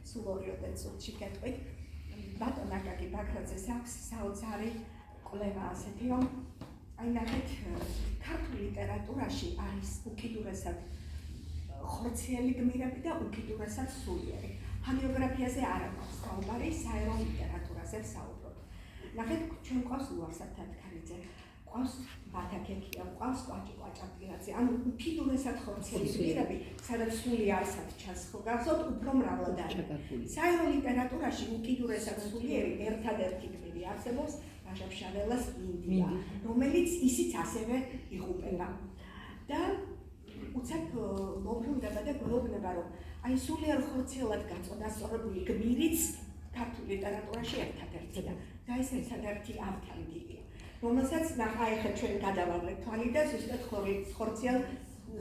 სულ 2 წუთში გეტყვით. ბატონ აკაკი ბაქრაძეს აქვს საოცარი კვლევა ასეთი, რომ აი ნახეთ, ქართულ ლიტერატურაში არის უკიდურესად ხორციელი გმირები და უკიდურესად სულიერი. ჰაგიოგრაფიაზე არ აქვს საუბარი, საერო ლიტერატურაზე ვსაუბრობ. ნახეთ, ჩვენ ყავს ლუარსაბ თათქარიძე, ყავს ბათაკეთია, ყავს კვაჭაპილაძე, ანუ უკიდურესად ხორციელი გმირები, სადაც სული არსად ჩანს, ხო გახსოვთ, უფრო მრავლად არის. საერო ლიტერატურაში უკიდურესად სულიერი ერთადერთი გმირი არსებობს ბაჟაფშაველას ინდია, რომელიც ისიც ასევე იღუპება. და უცებ მოვბრუნდება და გვეუბნება, რომ აი სულიერ ხორციელად გაწონასწორებული გმირიც ქართულ ლიტერატურაში ერთადერთია და ეს ერთადერთი ავთანდილია, რომელსაც აი ხა ჩვენ გადავავლეთ თვალი და ზუსტად ხორციელ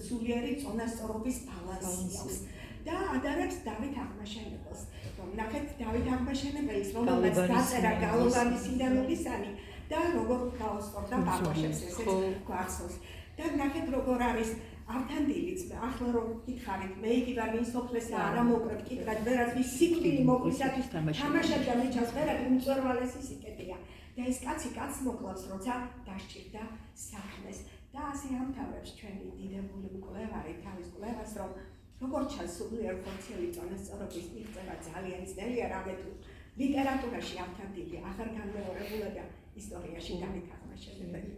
სულიერი წონასწორობის ბალანსს და ადარებს დავით აღმაშენებელს. რომ ნახეთ დავით აღმაშენებელის, რომელსაც დაწერა გალოვანი სინდანულისანი და როგორ გაუსწორდა ბაბაშებს, ესეც გვახსოვს. და ნახეთ როგორ არის ავთანდილიც, ახლა რომ გითხარით, მე იგი ვარ ვინ სოფლესა არა მოკრებ კითხრათ, ვერაც ვის სიკვდილი მოკლისათვის თამაშობდა მიჩას, ვერაც უმწვერვალესი სიკეთეა. და ეს კაცი კაც მოკლავს, როცა დასჭირდა საქმეს. და ასე ამთავრებს ჩვენი დიდებული მკვლევარი თავის კვლევას, რომ როგორ ჩანს სულიერ ხორციელი წონასწორობის მიღწევა ძალიან ძნელია, რამე თუ ლიტერატურაში ავთანდილი აღარ განმეორებულა და ისტორიაში დავით აღმაშენებელი.